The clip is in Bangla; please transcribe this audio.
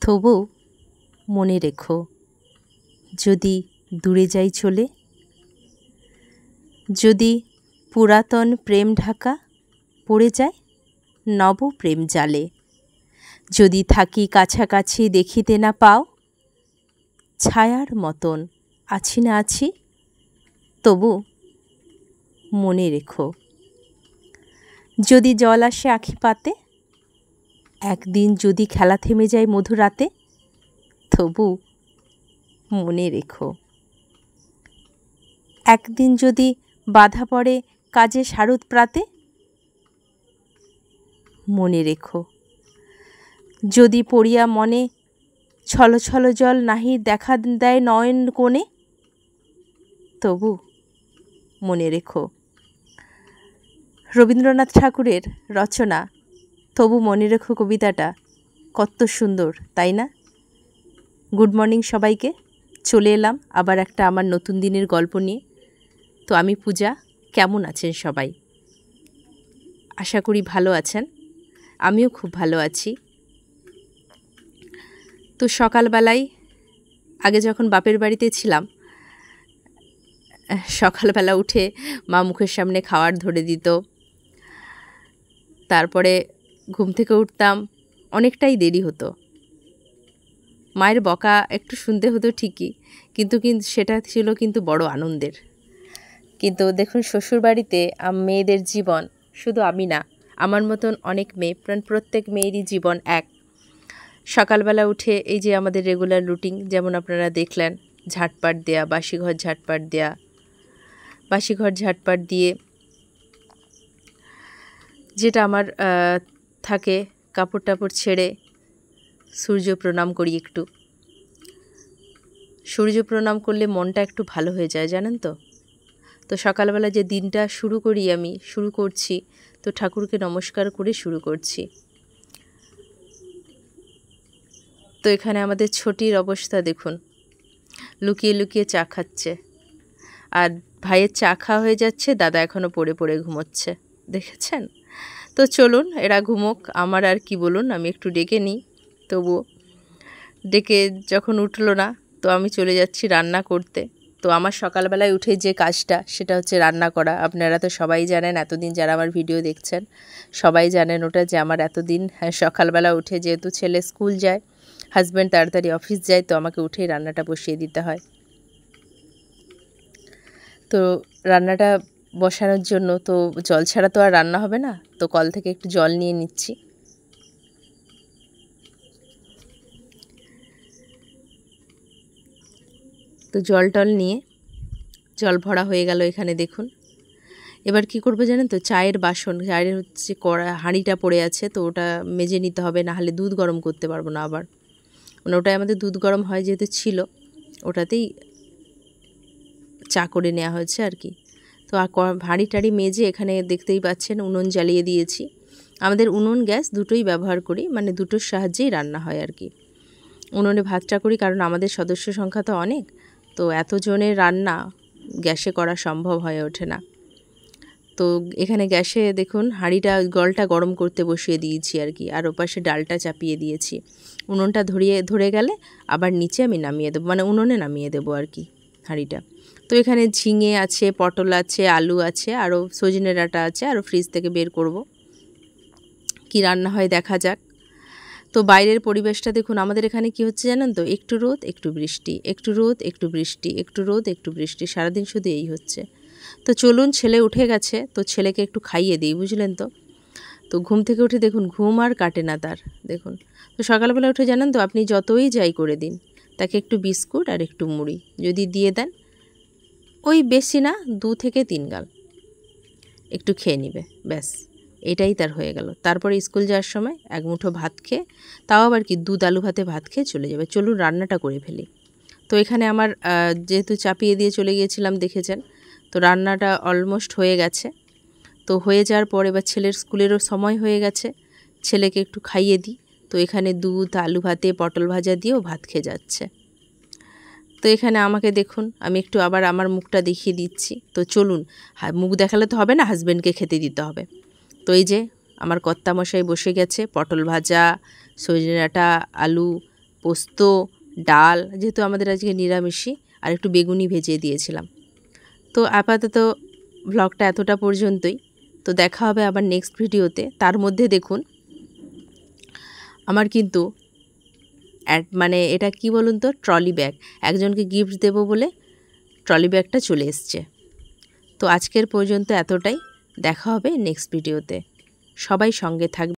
তবু মনে রেখো, যদি দূরে যাই চলে, যদি পুরাতন প্রেম ঢাকা পড়ে যায় নব প্রেম জালে, যদি থাকি কাছাকাছি দেখিতে না পাও, ছায়ার মতন আছি না আছি, তবু মনে রেখো। যদি জল আসে আঁখি পাতে, একদিন যদি খেলা থেমে যায় মধুরাতে, তবু মনে রেখো। একদিন যদি বাধা পড়ে কাজে শারদ প্রাতে, মনে রেখো। যদি পড়িয়া মনে ছল ছল জল নাহি দেখা দেয় নয়ন কোণে, তবু মনে রেখো। রবীন্দ্রনাথ ঠাকুরের রচনা তবু মনে রেখো কবিতাটা কত সুন্দর, তাই না? গুড মর্নিং সবাইকে। চলে এলাম আবার একটা আমার নতুন দিনের গল্প নিয়ে। তো আমি পূজা। কেমন আছেন সবাই? আশা করি ভালো আছেন। আমিও খুব ভালো আছি। তো সকালবেলায় আগে যখন বাপের বাড়িতে ছিলাম, সকালবেলা উঠে মা মুখের সামনে খাওয়ার ধরে দিত। তারপরে ঘুম থেকে উঠতাম, অনেকটাই দেরি হতো। মায়ের বকা একটু শুনতে হতো ঠিকই, কিন্তু সেটা ছিল কিন্তু বড় আনন্দের। কিন্তু দেখুন, শ্বশুরবাড়িতে মেয়েদের জীবন, শুধু আমি না, আমার মতন অনেক মেয়ে, প্রত্যেক মেয়েরই জীবন এক। সকালবেলা উঠে এই যে আমাদের রেগুলার রুটিন, যেমন আপনারা দেখলেন, ঝাটপাট দেয়া, বাসিঘর ঝাটপাট দেয়া, বাসিঘর ঝাটপাট দিয়ে যেটা আমার থাকে, কাপড় টাপড় ছেড়ে সূর্য প্রণাম করি একটু। সূর্য প্রণাম করলে মনটা একটু ভালো হয়ে যায়, জানেন তো। তো সকালবেলা যে দিনটা শুরু করছি, তো ঠাকুরকে নমস্কার করে শুরু করছি। তো এখানে আমাদের ছোটির অবস্থা দেখুন, লুকিয়ে লুকিয়ে চা খাচ্ছে। আর ভাইয়ের চা খাওয়া হয়ে যাচ্ছে, দাদা এখনও পড়ে পড়ে ঘুমোচ্ছে, দেখেছেন? তো চলুন, এরা ঘুমোক, আমার আর কি বলুন, আমি একটু ডেকে নিই। তবুও ডেকে যখন উঠলো না, তো আমি চলে যাচ্ছি রান্না করতে। তো আমার সকালবেলায় উঠে যে কাজটা, সেটা হচ্ছে রান্না করা। আপনারা তো সবাই জানেন, এতদিন যারা আমার ভিডিও দেখছেন সবাই জানেন ওটা, যে আমার এতদিন সকালবেলা উঠে, যেহেতু ছেলে স্কুল যায়, হাজব্যান্ড তাড়াতাড়ি অফিস যায়, তো আমাকে উঠেই রান্নাটা বসিয়ে দিতে হয়। তো রান্নাটা বসানোর জন্য তো জল ছাড়া তো আর রান্না হবে না, তো কল থেকে একটু জল নিয়ে নিচ্ছি। তো জল নিয়ে জল ভরা হয়ে গেল এখানে, দেখুন। এবার কি করবো জানেন তো, চায়ের বাসন, চায়ের হচ্ছে হাঁড়িটা পড়ে আছে, তো ওটা মেজে নিতে হবে, না হলে দুধ গরম করতে পারবো না আবার। মানে ওটাই আমাদের দুধ গরম হয়, যেহেতু ছিল ওটাতেই চা করে নেওয়া হয়েছে আর কি। তো হাঁড়ি টাড়ি মেজে এখানে দেখতেই পাচ্ছেন উনুন জ্বালিয়ে দিয়েছি। আমাদের উনুন গ্যাস দুটোই ব্যবহার করি, মানে দুটোর সাহায্যেই রান্না হয় আর কি। উনুনে ভাতটা করি, কারণ আমাদের সদস্য সংখ্যা তো অনেক, তো এতজনের রান্না গ্যাসে করা সম্ভব হয়ে ওঠে না। তো এখানে গ্যাসে দেখুন জলটা গরম করতে বসিয়ে দিয়েছি আর কি, আর ওপাশে ডালটা চাপিয়ে দিয়েছি। উনুনটা ধরে গেলে আবার নিচে আমি নামিয়ে দেবো, মানে উনুনে নামিয়ে দেবো আর কি হাঁড়িটা। তো এখানে ঝিঙে আছে, পটল আছে, আলু আছে, আরও সজনে ডাঁটা আছে, আরও ফ্রিজ থেকে বের করব। কি রান্না হয় দেখা যাক। তো বাইরের পরিবেশটা দেখুন, আমাদের এখানে কি হচ্ছে জানেন তো, একটু রোদ একটু বৃষ্টি, একটু রোদ একটু বৃষ্টি, একটু রোদ একটু বৃষ্টি, সারাদিন শুধু এই হচ্ছে। তো চলুন, ছেলে উঠে গেছে, তো ছেলেকে একটু খাইয়ে দিই, বুঝলেন তো। তো ঘুম থেকে উঠে দেখুন ঘুম আর কাটে না তার, দেখুন। তো সকালবেলা উঠে জানেন তো, আপনি যতই যাই করে দিন, তাকে একটু বিস্কুট আর একটু মুড়ি যদি দিয়ে দেন, ওই বেশি না 2 থেকে 3 গাল একটু খেয়ে নিবে, ব্যাস, এটাই তার হয়ে গেল। তারপরে স্কুল যাওয়ার সময় এক মুঠো ভাত খেয়ে, তাও আবার কি দুধ আলু ভাতে ভাত খেয়ে চলে যাবে। চলুন রান্নাটা করে ফেলি। তো এখানে আমার যেহেতু চাপিয়ে দিয়ে চলে গিয়েছিলাম, দেখেছেন, তো রান্নাটা অলমোস্ট হয়ে গেছে। তো হয়ে যাওয়ার পর এবার ছেলের স্কুলেরও সময় হয়ে গেছে, ছেলেকে একটু খাইয়ে দিই। তো এখানে দুধ আলু ভাতে পটল ভাজা দিয়েও ভাত খেয়ে যাচ্ছে। তো এখানে আমাকে দেখুন, আমি একটু আবার আমার মুখটা দেখিয়ে দিচ্ছি। তো চলুন, মুখ দেখালে তো হবে না, হাজব্যান্ডকে খেতে দিতে হবে। তো এই যে আমার কর্তামশাই বসে গেছে, পটল ভাজা, সজনে ডাঁটা, আলু, পোস্ত, ডাল, যেহেতু আমাদের আজকে নিরামিষই, আর একটু বেগুনি ভেজে দিয়েছিলাম। তো আপাতত ব্লগটা এতটা পর্যন্তই। তো দেখা হবে আবার নেক্সট ভিডিওতে। তার মধ্যে দেখুন আমার কিন্তু মানে এটা কি বলুন তো, ট্রলি ব্যাগ, একজনকে গিফট দেব বলে ট্রলি ব্যাগটা চলে এসছে। তো আজকের পর্যন্ত এতটাই, দেখা হবে নেক্সট ভিডিওতে। সবাই সঙ্গে থাকবে।